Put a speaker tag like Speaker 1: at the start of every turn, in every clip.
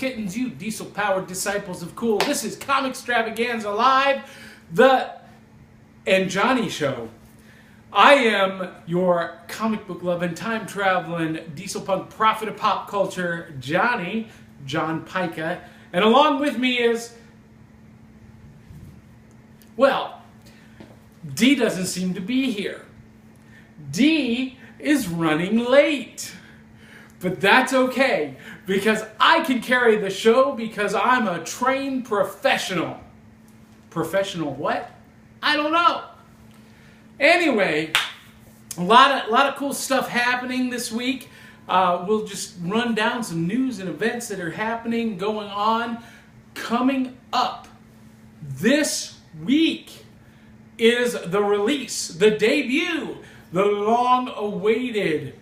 Speaker 1: kittens, you diesel-powered disciples of cool. This is Comixstravaganza Live, the and Johnny Show. I am your comic book loving, time traveling, diesel punk prophet of pop culture, John Pyka, and along with me is, well, D doesn't seem to be here. D is running late. But that's okay, because I can carry the show because I'm a trained professional. Professional what? I don't know. Anyway, a lot of cool stuff happening this week. We'll just run down some news and events that are happening, going on. Coming up this week is the release, the debut, the long-awaited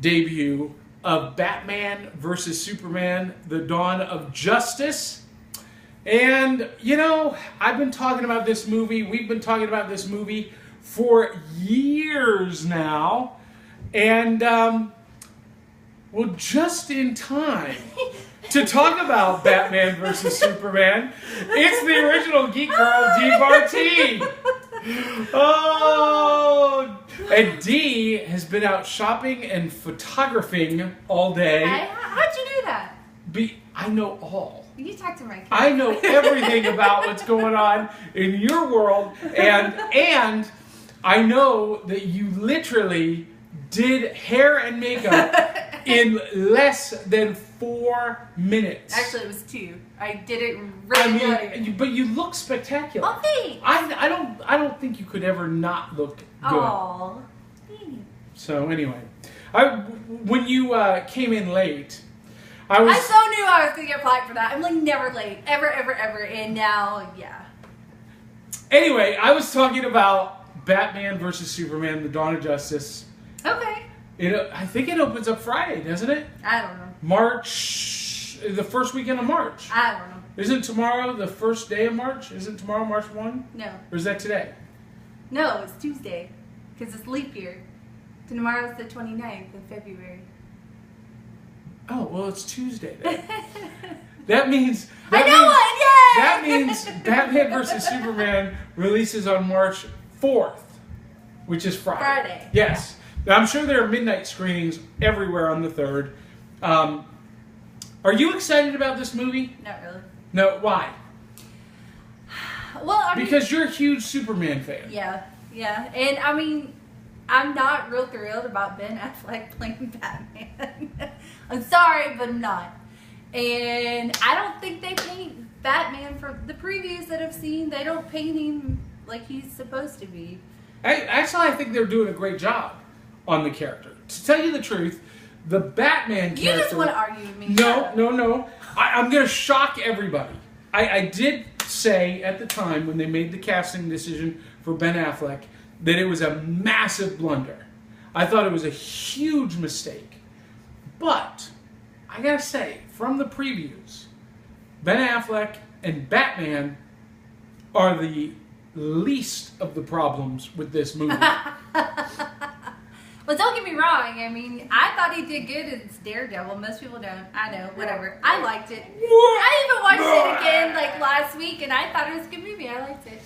Speaker 1: debut of Batman vs. Superman, The Dawn of Justice. And, you know, I've been talking about this movie, we've been talking about this movie for years now. And, well, just in time to talk about Batman vs. Superman, it's the original Geek Girl, D. Bartee. Oh, and D has been out shopping and photographing all day.
Speaker 2: How'd you do that?
Speaker 1: I know all.
Speaker 2: You talk to my kid.
Speaker 1: I know everything about what's going on in your world, and I know that you literally did hair and makeup in less than 4 minutes.
Speaker 2: Actually, it was 2. I did it really good.
Speaker 1: But you look spectacular.
Speaker 2: Oh, thanks.
Speaker 1: I don't think you could ever not look good.
Speaker 2: Oh, thanks.
Speaker 1: So anyway, when you came in late, I
Speaker 2: so knew I was going to get flagged for that. I'm like never late. Ever. And now, yeah.
Speaker 1: Anyway, I was talking about Batman vs. Superman, The Dawn of Justice.
Speaker 2: Okay.
Speaker 1: I think it opens up Friday, doesn't it?
Speaker 2: I don't know.
Speaker 1: The first weekend of March.
Speaker 2: I don't know.
Speaker 1: Isn't tomorrow the first day of March? Isn't tomorrow March 1?
Speaker 2: No.
Speaker 1: Or is that today?
Speaker 2: No, it's Tuesday. Because it's leap year. Tomorrow's the 29th of February.
Speaker 1: Oh, well, it's Tuesday then. That means...
Speaker 2: That
Speaker 1: means Batman vs. Superman releases on March 4th, which is Friday. Yes. Now, I'm sure there are midnight screenings everywhere on the 3rd. Are you excited about this movie?
Speaker 2: Not really.
Speaker 1: No, why?
Speaker 2: Well,
Speaker 1: because you're a huge Superman fan.
Speaker 2: Yeah. And I mean, I'm not real thrilled about Ben Affleck playing Batman. I'm sorry, but I'm not. And I don't think they paint Batman for the previews that I've seen. They don't paint him like he's supposed to be.
Speaker 1: Actually, I think they're doing a great job on the character. To tell you the truth, the Batman character... You
Speaker 2: just want to argue with me.
Speaker 1: No. I'm going to shock everybody. I did say at the time when they made the casting decision for Ben Affleck that it was a massive blunder. I thought it was a huge mistake. But, I got to say, from the previews, Ben Affleck and Batman are the least of the problems with this movie.
Speaker 2: Well, don't get me wrong. I mean, I thought he did good as Daredevil. Most people don't. I know, whatever. I liked it. I even watched it again like last week, and I thought it was a good movie. I liked it.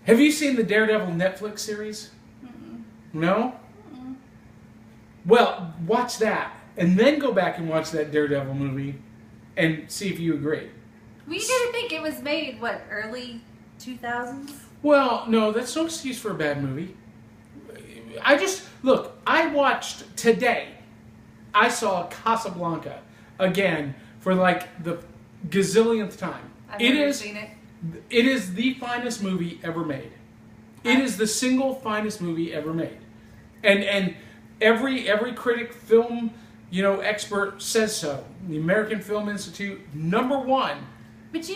Speaker 1: Have you seen the Daredevil Netflix series?
Speaker 2: Mm-mm.
Speaker 1: No?
Speaker 2: Mm-mm.
Speaker 1: Well, watch that, and then go back and watch that Daredevil movie, and see if you agree.
Speaker 2: Well, you didn't think it was made, what, early 2000s?
Speaker 1: Well, no, that's no excuse for a bad movie. I watched today, I saw Casablanca again for like the gazillionth time.
Speaker 2: I've never seen it.
Speaker 1: It is the finest movie ever made. It is the single finest movie ever made. And every critic, film, expert says so. The American Film Institute, #1.
Speaker 2: But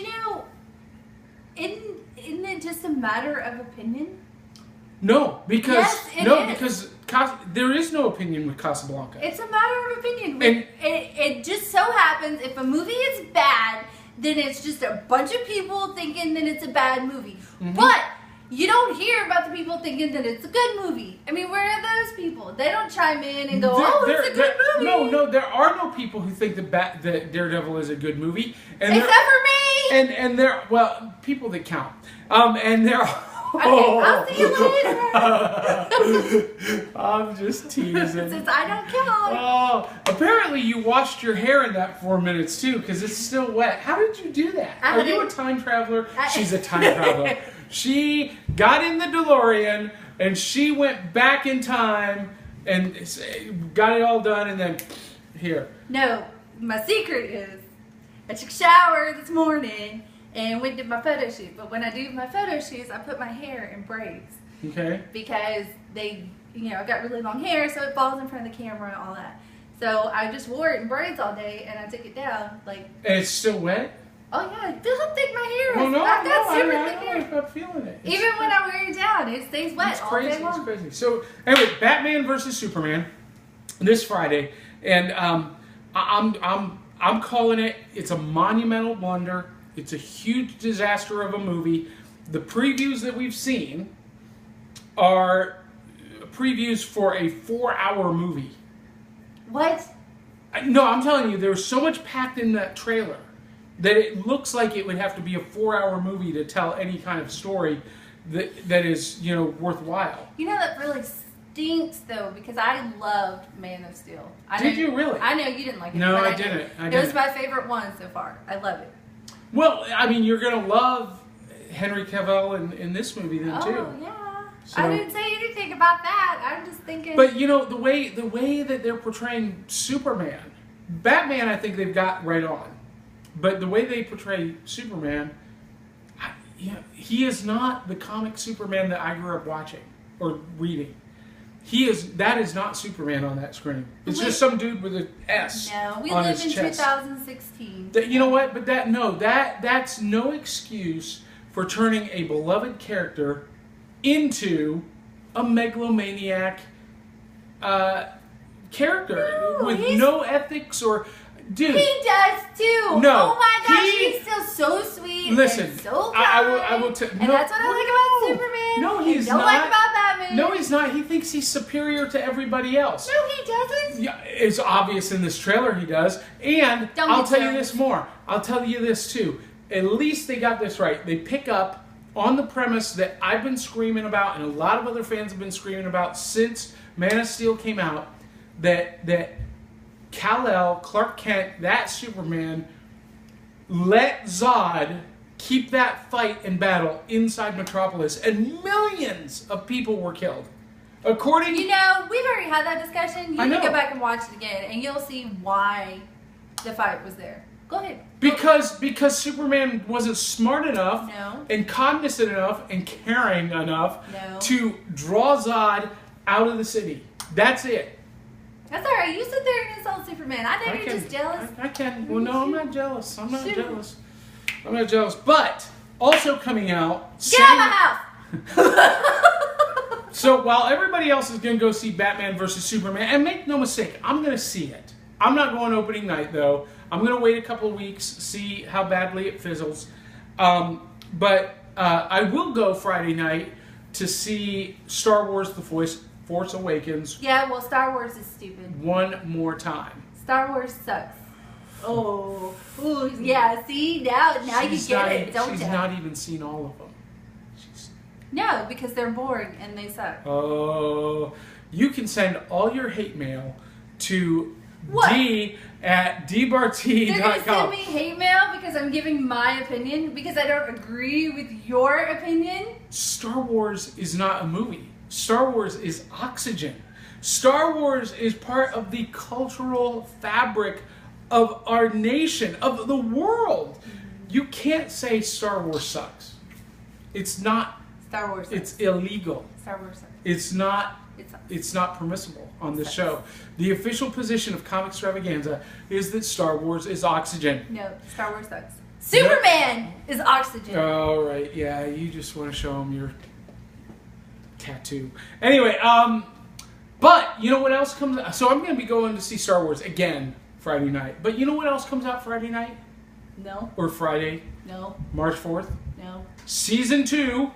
Speaker 2: isn't it just a matter of opinion?
Speaker 1: No, because
Speaker 2: yes,
Speaker 1: because there is no opinion with Casablanca.
Speaker 2: It's a matter of opinion. And it just so happens if a movie is bad, then it's just a bunch of people thinking that it's a bad movie. Mm-hmm. But you don't hear about the people thinking that it's a good movie. I mean, where are those people? They don't chime in and go, it's a good movie.
Speaker 1: No, there are no people who think that Daredevil is a good movie. And
Speaker 2: except for me!
Speaker 1: And there, well, people that count. And there are...
Speaker 2: Okay, I'll see you later.
Speaker 1: I'm just teasing.
Speaker 2: Since I don't count.
Speaker 1: Oh, apparently you washed your hair in that 4 minutes too, because it's still wet. How did you do that? Are you a time traveler? She's a time traveler. She got in the DeLorean and she went back in time and got it all done, and then here.
Speaker 2: No, my secret is I took a shower this morning and went to my photo shoot. But when I do my photo shoots, I put my hair in braids.
Speaker 1: Okay.
Speaker 2: Because they, I've got really long hair, so it falls in front of the camera and all that. So I just wore it in braids all day, and I took it down, And
Speaker 1: it's still wet?
Speaker 2: Oh yeah, feel how thick my hair is.
Speaker 1: Oh no,
Speaker 2: I've got super thick hair.
Speaker 1: I'm feeling it.
Speaker 2: Even when I wear it down, it stays wet all day long.
Speaker 1: It's crazy. So anyway, Batman versus Superman this Friday, and I'm calling it. It's a monumental blunder. It's a huge disaster of a movie. The previews that we've seen are previews for a 4-hour movie.
Speaker 2: What?
Speaker 1: No, I'm telling you, there's so much packed in that trailer that it looks like it would have to be a 4-hour movie to tell any kind of story that is, worthwhile.
Speaker 2: That really stinks, though, because I loved Man of Steel.
Speaker 1: Did you really?
Speaker 2: I know you didn't like it.
Speaker 1: No, I didn't.
Speaker 2: It was my favorite one so far. I love it.
Speaker 1: Well, I mean, you're going to love Henry Cavill in this movie then, too.
Speaker 2: Oh, yeah. So, I didn't say anything about that. I'm just thinking...
Speaker 1: But, the way that they're portraying Superman, Batman, I think they've got right on. But the way they portray Superman, he is not the comic Superman that I grew up watching or reading. That is not Superman on that screen. It's just some dude with an S.
Speaker 2: No, we
Speaker 1: on
Speaker 2: live
Speaker 1: his
Speaker 2: in
Speaker 1: chest.
Speaker 2: 2016.
Speaker 1: You know what? But that's no excuse for turning a beloved character into a megalomaniac character with no ethics or. Dude,
Speaker 2: he does too.
Speaker 1: No,
Speaker 2: oh my gosh, he's still so sweet.
Speaker 1: Listen,
Speaker 2: and so kind.
Speaker 1: I will tell.
Speaker 2: And that's what I like about Superman.
Speaker 1: No, he's
Speaker 2: don't
Speaker 1: not.
Speaker 2: like about Batman.
Speaker 1: No, he's not. He thinks he's superior to everybody else.
Speaker 2: No, he doesn't.
Speaker 1: Yeah, it's obvious in this trailer he does. And I'll tell you this more. I'll tell you this too. At least they got this right. They pick up on the premise that I've been screaming about, and a lot of other fans have been screaming about since Man of Steel came out. That Kal-El, Clark Kent, that Superman, let Zod keep that fight and battle inside Metropolis, and millions of people were killed. According,
Speaker 2: we've already had that discussion. You can go back and watch it again, and you'll see why the fight was there. Go ahead.
Speaker 1: Because Superman wasn't smart enough,
Speaker 2: No.
Speaker 1: and cognizant enough, and caring enough
Speaker 2: No.
Speaker 1: to draw Zod out of the city. That's it.
Speaker 2: That's all right. You sit there and insult Superman. I know you're just jealous.
Speaker 1: I can. Well, no, I'm not jealous. I'm not jealous. I'm not jealous. But also coming out.
Speaker 2: Get out of my house!
Speaker 1: So while everybody else is going to go see Batman versus Superman, and make no mistake, I'm going to see it. I'm not going opening night, though. I'm going to wait a couple of weeks, see how badly it fizzles. But I will go Friday night to see Star Wars The Force Awakens.
Speaker 2: Yeah, well, Star Wars is stupid.
Speaker 1: One more time.
Speaker 2: Star Wars sucks. Oh, ooh, yeah. See, now you get it, don't you?
Speaker 1: She's not even seen all of them.
Speaker 2: No, because they're boring and they suck.
Speaker 1: Oh, you can send all your hate mail to d@dbartee.com.
Speaker 2: They're gonna send me hate mail because I'm giving my opinion because I don't agree with your opinion.
Speaker 1: Star Wars is not a movie. Star Wars is oxygen. Star Wars is part of the cultural fabric of our nation, of the world. You can't say Star Wars sucks. It's not.
Speaker 2: Star Wars sucks.
Speaker 1: It's illegal.
Speaker 2: Star Wars sucks.
Speaker 1: It's not. It's not permissible on this show. The official position of Comixstravaganza is that Star Wars is oxygen.
Speaker 2: No, Star Wars sucks. Superman is oxygen.
Speaker 1: All right, yeah, you just want to show them your tattoo. Anyway, but you know what else comes out? So I'm going to be going to see Star Wars again Friday night. But you know what else comes out Friday night?
Speaker 2: No.
Speaker 1: Or Friday?
Speaker 2: No.
Speaker 1: March 4th?
Speaker 2: No.
Speaker 1: Season 2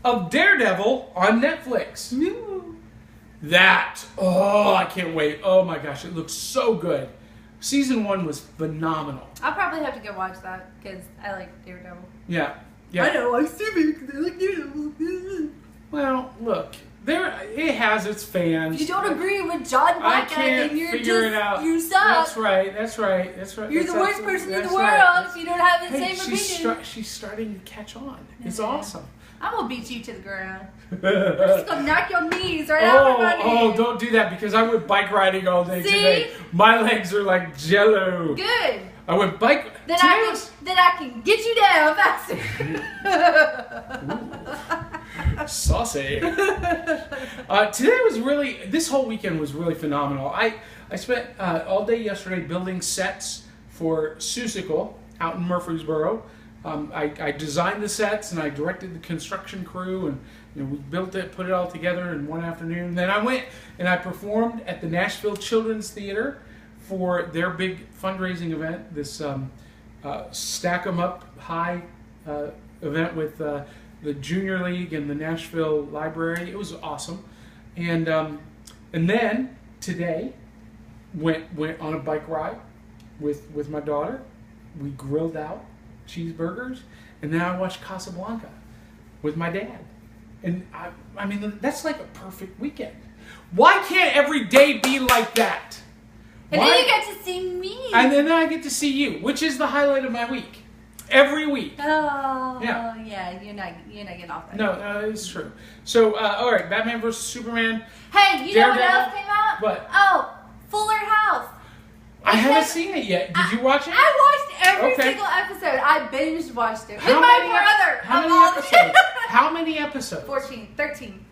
Speaker 1: of Daredevil on Netflix. I can't wait. Oh my gosh, it looks so good. Season 1 was phenomenal.
Speaker 2: I'll probably have to go watch that because I like Daredevil.
Speaker 1: Yeah.
Speaker 2: I know, I see it because I like Daredevil.
Speaker 1: Well, look, it has its fans.
Speaker 2: If you don't agree with John Pyka, then you're just, you suck.
Speaker 1: That's right.
Speaker 2: You're the worst person in the world if you don't have the same opinion.
Speaker 1: She's starting to catch on. It's awesome.
Speaker 2: I'm going to beat you to the ground. I'm just going to knock your knees right out of my knees.
Speaker 1: Oh, don't do that because I went bike riding all day today. My legs are like jello.
Speaker 2: Good.
Speaker 1: I went bike.
Speaker 2: Then I can get you down faster.
Speaker 1: Saucy. This whole weekend was really phenomenal. I spent all day yesterday building sets for Seussical out in Murfreesboro. I designed the sets and I directed the construction crew, and we built it, put it all together in one afternoon. Then I went and I performed at the Nashville Children's Theater for their big fundraising event, this Stack 'em Up High event with the Junior League and the Nashville Library. It was awesome. And then today went on a bike ride with my daughter. We grilled out cheeseburgers, and then I watched Casablanca with my dad. And I mean, that's like a perfect weekend. Why can't every day be like that?
Speaker 2: And then you get to see me.
Speaker 1: And then I get to see you, which is the highlight of my week. Every week.
Speaker 2: Oh, yeah. You're not getting off that.
Speaker 1: No, it's true. So, all right, Batman vs. Superman.
Speaker 2: Hey, you know what else came out?
Speaker 1: What?
Speaker 2: Oh, Fuller House.
Speaker 1: I haven't seen it yet. Did you watch it?
Speaker 2: I watched every single episode. I binge watched it with my brother.
Speaker 1: How many episodes? How many episodes?
Speaker 2: 13.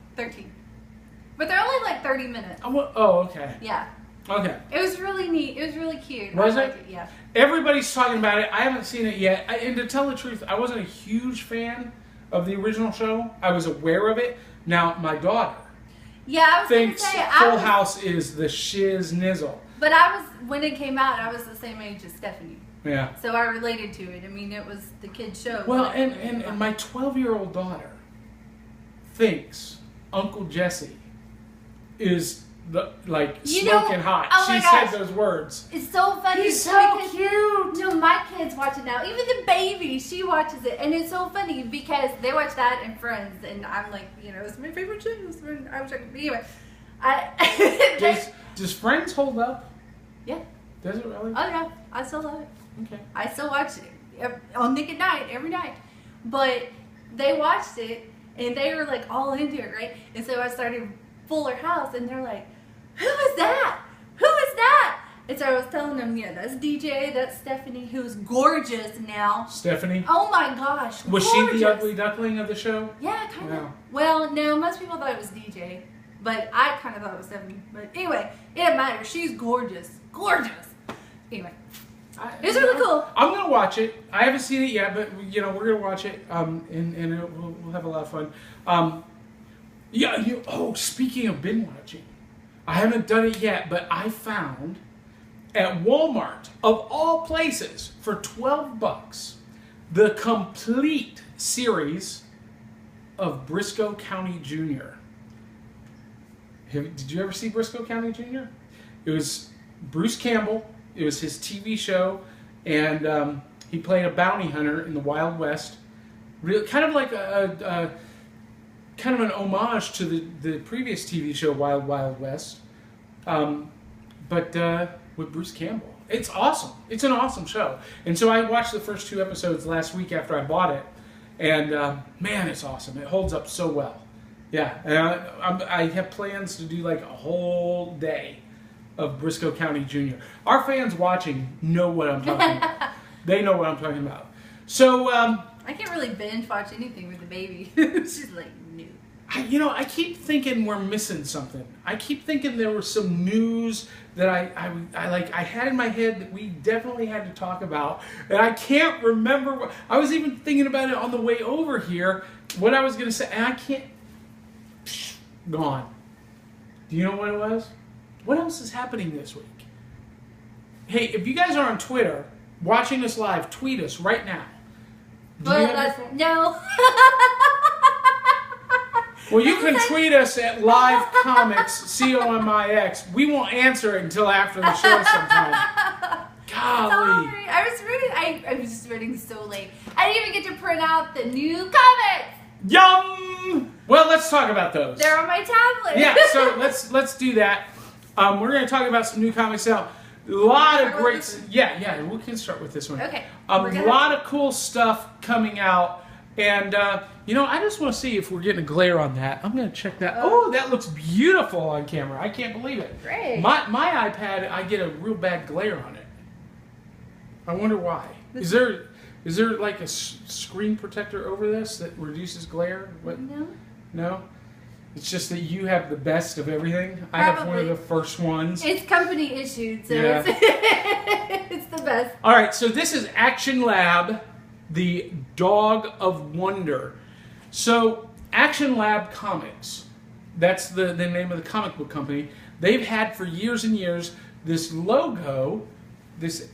Speaker 2: But they're only like 30 minutes.
Speaker 1: Oh, okay.
Speaker 2: Yeah.
Speaker 1: Okay.
Speaker 2: It was really neat. It was really cute.
Speaker 1: Was
Speaker 2: I
Speaker 1: it?
Speaker 2: liked it? Yeah.
Speaker 1: Everybody's talking about it. I haven't seen it yet. And to tell the truth, I wasn't a huge fan of the original show. I was aware of it. Now, my daughter thinks Full House is the shiz nizzle.
Speaker 2: But when it came out, I was the same age as Stephanie.
Speaker 1: Yeah.
Speaker 2: So I related to it. I mean, it was the kid's show.
Speaker 1: Well, and my 12-year-old daughter thinks Uncle Jesse is smoking hot.
Speaker 2: Oh
Speaker 1: she said those words.
Speaker 2: It's so funny.
Speaker 1: He's so cute.
Speaker 2: No, my kids watch it now. Even the baby, she watches it, and it's so funny because they watch that and Friends, and I'm like, it's my favorite show. I was like, anyway.
Speaker 1: Does Friends hold up?
Speaker 2: Yeah.
Speaker 1: Does it really?
Speaker 2: Oh yeah, I still love it.
Speaker 1: Okay.
Speaker 2: I still watch it on Nick at Night every night, but they watched it and they were like all into it, right? And so I started Fuller House, and they're like, "Who is that? Who is that?" And so I was telling them, yeah, that's DJ, that's Stephanie, who's gorgeous now.
Speaker 1: Stephanie?
Speaker 2: Oh my gosh,
Speaker 1: was
Speaker 2: gorgeous.
Speaker 1: she the ugly duckling of the show?
Speaker 2: Yeah, kind of. Well, no, most people thought it was DJ. But I kind of thought it was Stephanie. But anyway, it doesn't matter. She's gorgeous. Gorgeous. Anyway. It's really cool.
Speaker 1: I'm going to watch it. I haven't seen it yet, but, we're going to watch it. And we'll have a lot of fun. Speaking of binge watching. I haven't done it yet, but I found at Walmart, of all places, for $12, the complete series of Briscoe County Jr. Did you ever see Briscoe County Jr.? It was Bruce Campbell. It was his TV show, and he played a bounty hunter in the Wild West. Kind of like kind of an homage to the previous TV show Wild Wild West, but with Bruce Campbell. It's awesome. It's an awesome show. And so I watched the first 2 episodes last week after I bought it, and man, it's awesome. It holds up so well. Yeah, and I have plans to do like a whole day of Briscoe County Jr. Our fans watching know what I'm talking about. They know what I'm talking about. So
Speaker 2: I can't really binge watch anything with the baby. She's like, no.
Speaker 1: I keep thinking we're missing something. I keep thinking there was some news that I had in my head that we definitely had to talk about, and I can't remember. I was even thinking about it on the way over here, what I was going to say, and I can't. Gone. Do you know what it was? What else is happening this week? Hey, if you guys are on Twitter watching us live, tweet us right now.
Speaker 2: No.
Speaker 1: Well, you can tweet us at Live Comics, COMIX. We won't answer it until after the show sometime. Golly.
Speaker 2: Sorry. I was just reading so late. I didn't even get to print out the new comics.
Speaker 1: Yum! Well, let's talk about those.
Speaker 2: They're on my tablet.
Speaker 1: Yeah, so let's do that. We're going to talk about some new comics now. A lot of great... Yeah, we can start with this one.
Speaker 2: Okay.
Speaker 1: A lot of cool stuff coming out. And, I just want to see if we're getting a glare on that. I'm going to check that. Oh, that looks beautiful on camera. I can't believe it.
Speaker 2: Great.
Speaker 1: My iPad, I get a real bad glare on it. I wonder why. Is there like a screen protector over this that reduces glare? What? No? It's just that you have the best of everything. Probably. I have one of the first ones.
Speaker 2: It's company issued, so
Speaker 1: yeah.
Speaker 2: It's the best.
Speaker 1: All right, so this is Action Lab, the Dog of Wonder. So Action Lab Comics, that's the name of the comic book company. They've had for years and years this logo with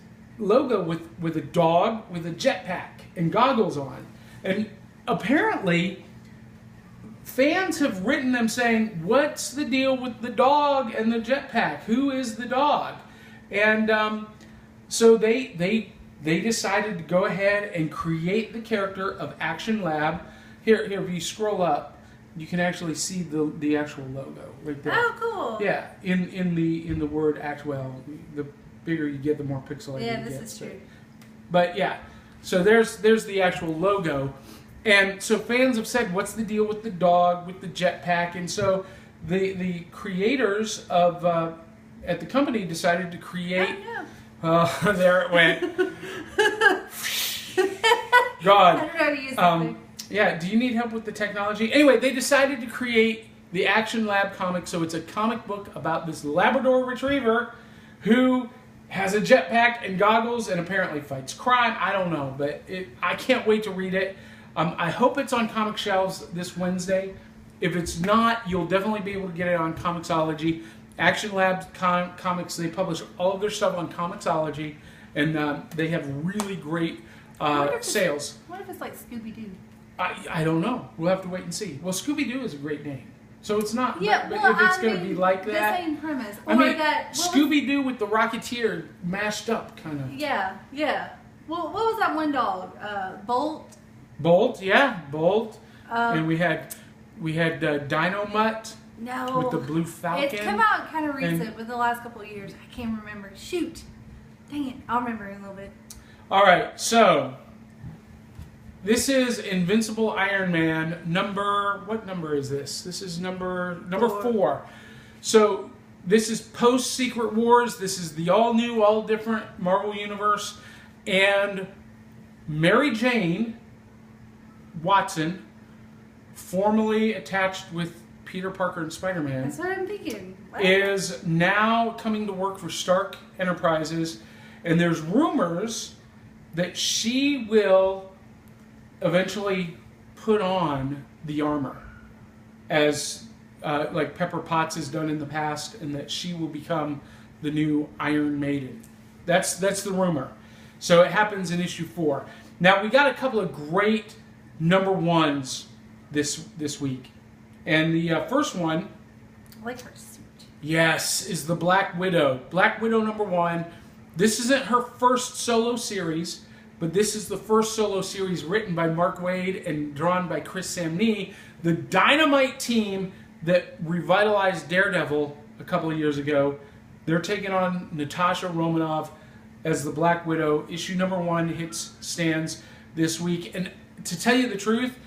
Speaker 1: a dog with a jetpack and goggles on. And apparently fans have written them saying, what's the deal with the dog and the jetpack? Who is the dog? And so they decided to go ahead and create the character of Action Lab. Here, if you scroll up, you can actually see the actual logo right there.
Speaker 2: Oh, cool.
Speaker 1: Yeah, in the word well, the bigger you get, the more pixelated
Speaker 2: yeah,
Speaker 1: you get.
Speaker 2: Yeah, this is true.
Speaker 1: But yeah, so there's the actual logo. And so fans have said, what's the deal with the dog, with the jetpack? And so the creators of at the company decided to create... there it went. God.
Speaker 2: I don't know how to use that thing.
Speaker 1: Yeah, do you need help with the technology? Anyway, they decided to create the Action Lab comic. So it's a comic book about this Labrador Retriever who has a jetpack and goggles and apparently fights crime. I don't know, but I can't wait to read it. I hope it's on comic shelves this Wednesday. If it's not, you'll definitely be able to get it on Comixology. Action Lab Comics, they publish all of their stuff on Comixology, and they have really great sales.
Speaker 2: What if it's like Scooby-Doo?
Speaker 1: I don't know. We'll have to wait and see. Well, Scooby-Doo is a great name. So it's not,
Speaker 2: yeah,
Speaker 1: but if it's going to be like that.
Speaker 2: The same premise.
Speaker 1: Or Scooby-Doo with the Rocketeer mashed up, kind of.
Speaker 2: Yeah. Well, what was that one dog? Bolt?
Speaker 1: Bolt. And we had Dino Mutt.
Speaker 2: No.
Speaker 1: With the Blue Falcon.
Speaker 2: It's come out kind of recent, within the last couple of years. I can't remember. Shoot. Dang it. I'll remember in a little bit.
Speaker 1: All right, so this is Invincible Iron Man what number is this? This is number 4. So this is post Secret Wars. This is the all new, all different Marvel Universe. And Mary Jane Watson, formerly attached with Peter Parker and Spider-Man,
Speaker 2: that's what I'm thinking. What?
Speaker 1: Is now coming to work for Stark Enterprises, and there's rumors that she will eventually put on the armor, as like Pepper Potts has done in the past, and that she will become the new Iron Maiden. That's the rumor. So it happens in issue 4. Now we got a couple of great number 1s this week. And the first one,
Speaker 2: I like her suit.
Speaker 1: Yes, is the Black Widow. Black Widow number 1. This isn't her first solo series, but this is the first solo series written by Mark Waid and drawn by Chris Samnee, the Dynamite team that revitalized Daredevil a couple of years ago. They're taking on Natasha Romanoff as the Black Widow. Issue number 1 stands this week. And to tell you the truth,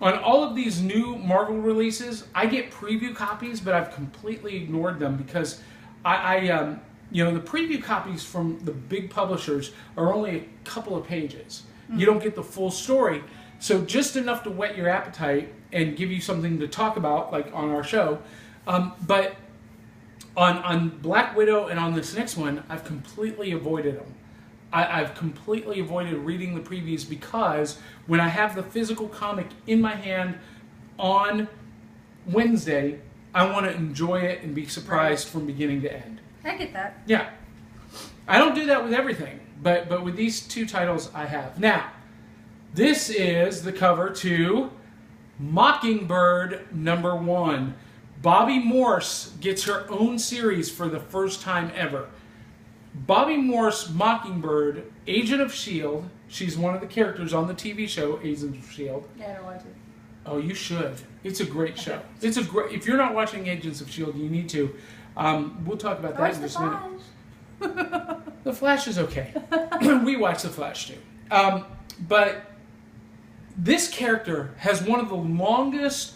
Speaker 1: on all of these new Marvel releases, I get preview copies, but I've completely ignored them because the preview copies from the big publishers are only a couple of pages. Mm-hmm. You don't get the full story. So just enough to whet your appetite and give you something to talk about, like on our show. But on Black Widow and on this next one, I've completely avoided them. I've completely avoided reading the previews because when I have the physical comic in my hand on Wednesday, I want to enjoy it and be surprised from beginning to end.
Speaker 2: I get that.
Speaker 1: Yeah. I don't do that with everything, but with these 2 titles I have. Now, this is the cover to Mockingbird #1. Bobby Morse gets her own series for the first time ever. Bobby Morse, Mockingbird, Agent of S.H.I.E.L.D. She's one of the characters on the TV show, Agent of S.H.I.E.L.D.
Speaker 2: Yeah, I don't want to.
Speaker 1: Oh, you should. It's a great show. It's a great. If you're not watching Agents of S.H.I.E.L.D., you need to. We'll talk about that in just a minute. The Flash is okay. We watch The Flash too. But this character has one of the longest,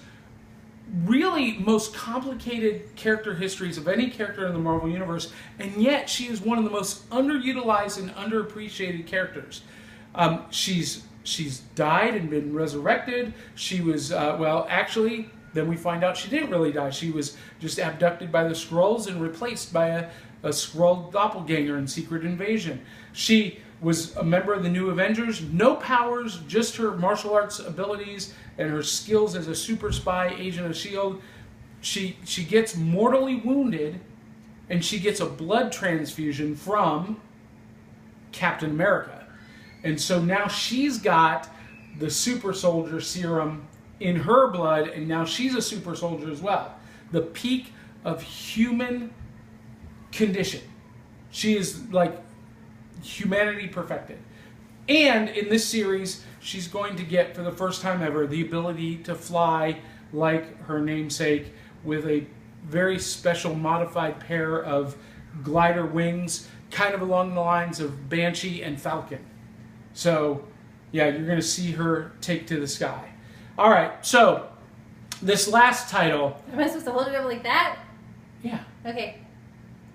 Speaker 1: really most complicated character histories of any character in the Marvel Universe, and yet she is one of the most underutilized and underappreciated characters. She's died and been resurrected. She was, actually, then we find out she didn't really die. She was just abducted by the Skrulls and replaced by a Skrull doppelganger in Secret Invasion. She was a member of the New Avengers. No powers, just her martial arts abilities and her skills as a super spy agent of S.H.I.E.L.D. She gets mortally wounded, and she gets a blood transfusion from Captain America. And so now she's got the super soldier serum in her blood, and now she's a super soldier as well. The peak of human condition. She is like humanity perfected. And in this series, she's going to get, for the first time ever, the ability to fly like her namesake with a very special modified pair of glider wings, kind of along the lines of Banshee and Falcon. So, yeah, you're going to see her take to the sky. All right, so this last title...
Speaker 2: Am I supposed to hold it up like that?
Speaker 1: Yeah.
Speaker 2: Okay.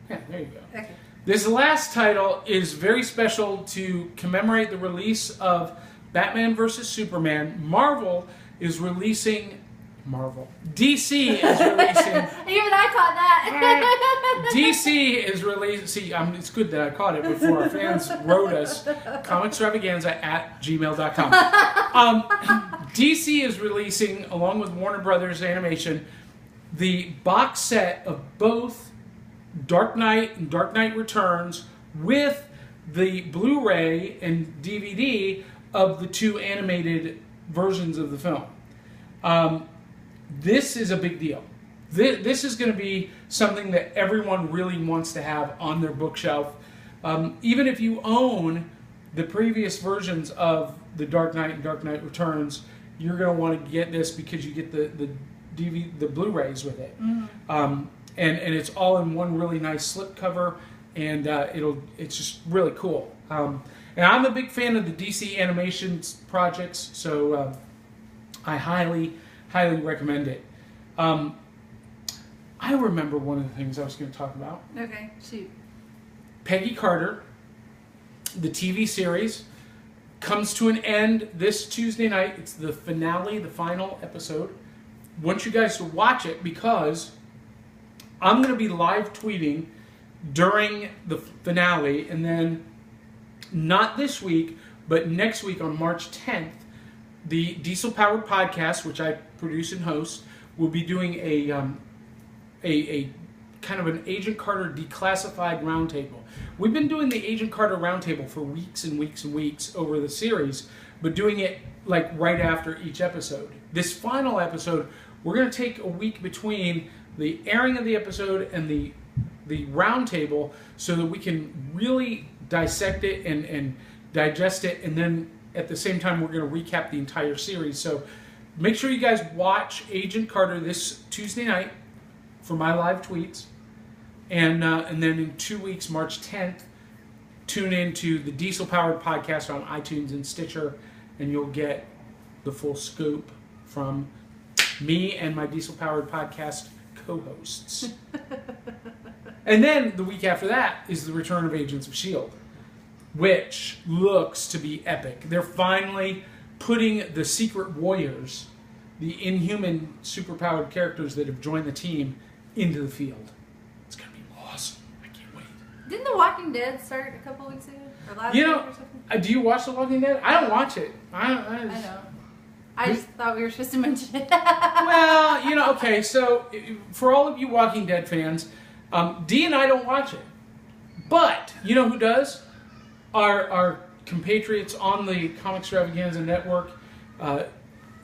Speaker 1: Yeah, there you go.
Speaker 2: Okay.
Speaker 1: This last title is very special to commemorate the release of Batman vs. Superman. DC is releasing...
Speaker 2: Even I caught that.
Speaker 1: DC is releasing... See, it's good that I caught it before our fans wrote us. Comixstravaganza@gmail.com. DC is releasing, along with Warner Brothers Animation, the box set of both Dark Knight and Dark Knight Returns with the Blu-ray and DVD of the two animated versions of the film. This is a big deal. This is going to be something that everyone really wants to have on their bookshelf. Even if you own the previous versions of the Dark Knight and Dark Knight Returns, you're going to want to get this because you get the Blu-rays with it. Mm-hmm. And it's all in one really nice slipcover, and it's just really cool. And I'm a big fan of the DC animation projects, so I highly recommend it. I remember one of the things I was going to talk about.
Speaker 2: Okay, shoot.
Speaker 1: Peggy Carter, the TV series, comes to an end this Tuesday night. It's the finale, the final episode. I want you guys to watch it because I'm going to be live tweeting during the finale, and then not this week, but next week on March 10th, the Diesel Powered Podcast, which I produce and host, will be doing a kind of an Agent Carter declassified roundtable. We've been doing the Agent Carter roundtable for weeks and weeks and weeks over the series, but doing it like right after each episode. This final episode, we're going to take a week between the airing of the episode and the roundtable so that we can really dissect it and digest it, and then at the same time we're going to recap the entire series. So make sure you guys watch Agent Carter this Tuesday night for my live tweets, and then in 2 weeks, March 10th, tune into the Diesel Powered Podcast on iTunes and Stitcher, and you'll get the full scoop from me and my Diesel Powered Podcast co-hosts. And then the week after that is the return of Agents of S.H.I.E.L.D., which looks to be epic. They're finally putting the Secret Warriors, the inhuman superpowered characters that have joined the team, into the field. It's going to be awesome. I can't wait.
Speaker 2: Didn't The Walking Dead start a couple weeks ago? Or last week or something?
Speaker 1: Do you watch The Walking Dead? I don't watch it. I
Speaker 2: know. I just thought we were supposed to mention it.
Speaker 1: Well, okay, so for all of you Walking Dead fans, Dee and I don't watch it. But, you know who does? Our compatriots on the Comixstravaganza network,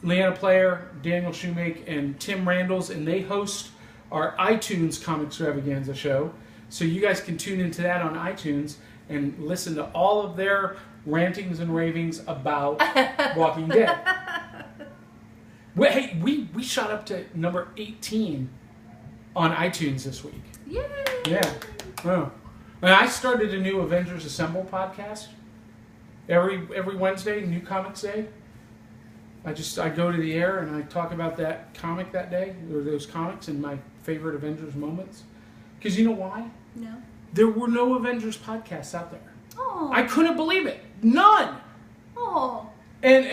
Speaker 1: Leanna Player, Daniel Shoemake, and Tim Randalls, and they host our iTunes Comixstravaganza show. So you guys can tune into that on iTunes and listen to all of their rantings and ravings about Walking Dead. Hey, we shot up to number 18 on iTunes this week.
Speaker 2: Yay!
Speaker 1: Yeah. Oh. And I started a new Avengers Assemble podcast. Every Wednesday, New Comics Day. I go to the air and I talk about that comic that day, or those comics and my favorite Avengers moments. Because you know why?
Speaker 2: No.
Speaker 1: There were no Avengers podcasts out there.
Speaker 2: Oh.
Speaker 1: I couldn't believe it. None.
Speaker 2: Oh.
Speaker 1: And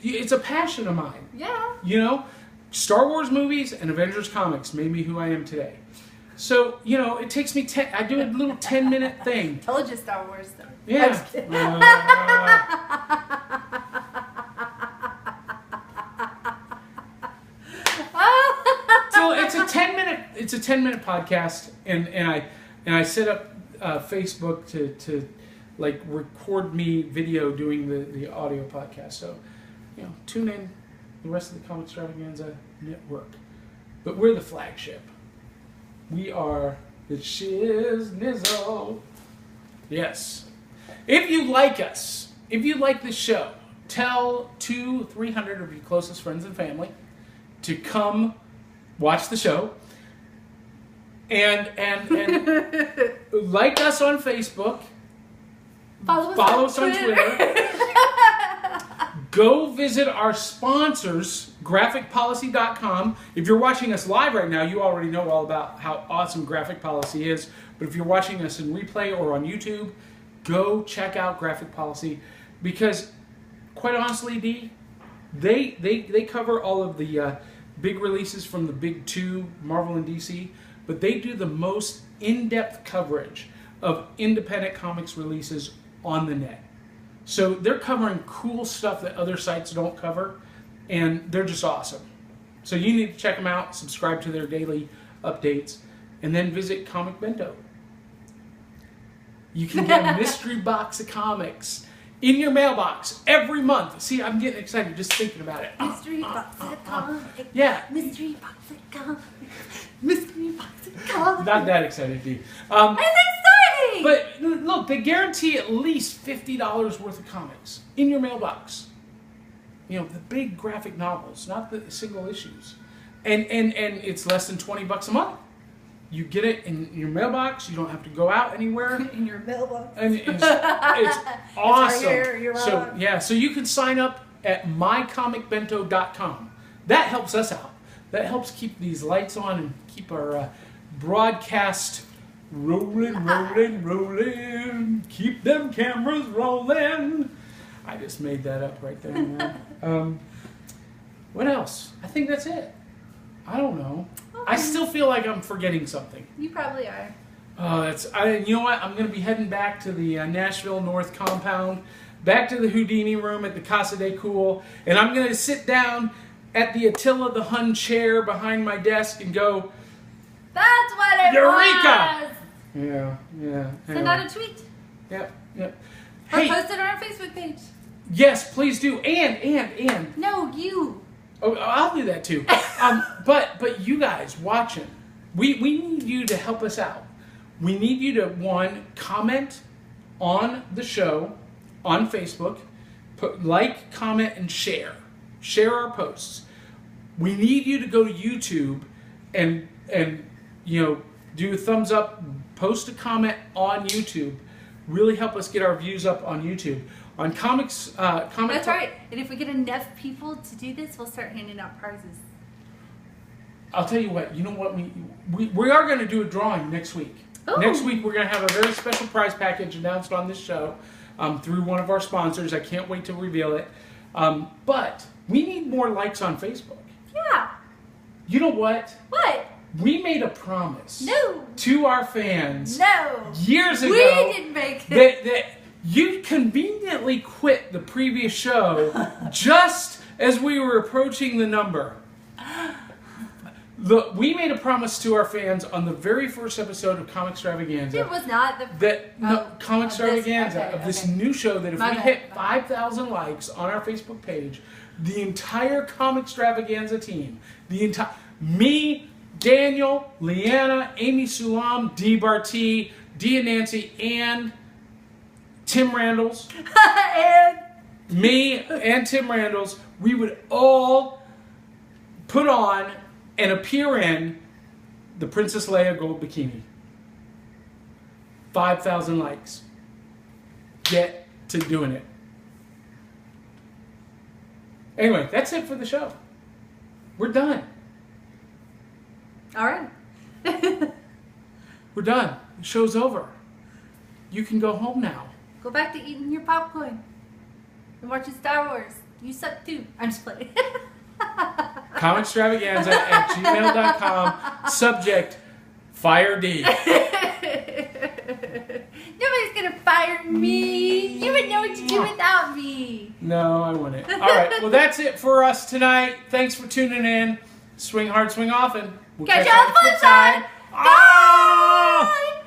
Speaker 1: it's a passion of mine.
Speaker 2: Yeah.
Speaker 1: You know, Star Wars movies and Avengers comics made me who I am today. So, you know, it takes me I do a little 10-minute thing.
Speaker 2: Told you Star Wars though.
Speaker 1: Yeah. So it's a 10-minute podcast, and I set up Facebook to like record me video doing the audio podcast. So, you know, tune in the rest of the Comixstravaganza network. But we're the flagship. We are the Shiz Nizzle. Yes. If you like us, if you like the show, tell 200-300 of your closest friends and family to come watch the show. And like us on Facebook.
Speaker 2: Follow us on Twitter.
Speaker 1: Go visit our sponsors, graphicpolicy.com. If you're watching us live right now, you already know all about how awesome Graphic Policy is. But if you're watching us in replay or on YouTube, go check out Graphic Policy. Because, quite honestly, D, they cover all of the big releases from the big two, Marvel and DC. But they do the most in-depth coverage of independent comics releases on the net. So they're covering cool stuff that other sites don't cover, and they're just awesome. So you need to check them out, subscribe to their daily updates, and then visit Comic Bento. You can get a mystery box of comics in your mailbox every month. See, I'm getting excited just thinking about it.
Speaker 2: Mystery box of comics.
Speaker 1: Yeah.
Speaker 2: Mystery box of comics. Mystery box of comics.
Speaker 1: Not that excited, D.
Speaker 2: It's exciting!
Speaker 1: But look, they guarantee at least $50 worth of comics in your mailbox. You know, the big graphic novels, not the single issues. And it's less than $20 a month. You get it in your mailbox. You don't have to go out anywhere.
Speaker 2: In your mailbox.
Speaker 1: And it's awesome.
Speaker 2: It's right here,
Speaker 1: So yeah, so you can sign up at mycomicbento.com. That helps us out. That helps keep these lights on and keep our broadcast rolling. Keep them cameras rolling. I just made that up right there. What else? I think that's it. I don't know. I still feel like I'm forgetting something.
Speaker 2: You probably are.
Speaker 1: You know what? I'm going to be heading back to the Nashville North compound, back to the Houdini room at the Casa de Cool, and I'm going to sit down at the Attila the Hun chair behind my desk and go,
Speaker 2: "That's what it
Speaker 1: Eureka!"
Speaker 2: was!
Speaker 1: Yeah.
Speaker 2: Send out a tweet.
Speaker 1: Yep.
Speaker 2: Or
Speaker 1: Hey,
Speaker 2: post it on our Facebook page.
Speaker 1: yes, please do. And.
Speaker 2: No, you.
Speaker 1: Oh, I'll do that too. But you guys watching, we need you to help us out. We need you to, one, comment on the show on Facebook, like, comment, and share. Share our posts. We need you to go to YouTube and you know, do a thumbs up, post a comment on YouTube. Really help us get our views up on YouTube. On comics,
Speaker 2: That's right. And if we get enough people to do this, we'll start handing out prizes.
Speaker 1: I'll tell you what. You know what? We are going to do a drawing next week.
Speaker 2: Ooh.
Speaker 1: Next week we're going to have a very special prize package announced on this show through one of our sponsors. I can't wait to reveal it. But we need more likes on Facebook.
Speaker 2: Yeah.
Speaker 1: You know what?
Speaker 2: What?
Speaker 1: We made a promise.
Speaker 2: No.
Speaker 1: To our fans.
Speaker 2: No.
Speaker 1: Years ago.
Speaker 2: We didn't make it.
Speaker 1: That you conveniently quit the previous show just as we were approaching the number. Look, we made a promise to our fans on the very first episode of Comixstravaganza.
Speaker 2: It was not the
Speaker 1: Comixstravaganza of this new show that if
Speaker 2: My
Speaker 1: we
Speaker 2: bad,
Speaker 1: hit
Speaker 2: my
Speaker 1: 5,000 likes on our Facebook page, the entire Comixstravaganza team, me, Daniel, Leanna, Amy Sulam, Dee Bartee, Dee and Nancy, and Tim Randalls,
Speaker 2: and
Speaker 1: me and Tim Randalls, we would all put on and appear in the Princess Leia gold bikini. 5,000 likes. Get to doing it. Anyway, that's it for the show. We're done.
Speaker 2: all right.
Speaker 1: We're done. The show's over. You can go home now.
Speaker 2: Go back to eating your popcorn and watching Star Wars. You suck too. I'm just playing.
Speaker 1: Comixstravaganza@gmail.com. Subject, fire D.
Speaker 2: Nobody's gonna fire me. You would know what to do without me.
Speaker 1: No, I wouldn't. All right. Well, that's it for us tonight. Thanks for tuning in. Swing hard, swing often. We'll
Speaker 2: Catch you on the flip side.
Speaker 1: Ah!
Speaker 2: Bye.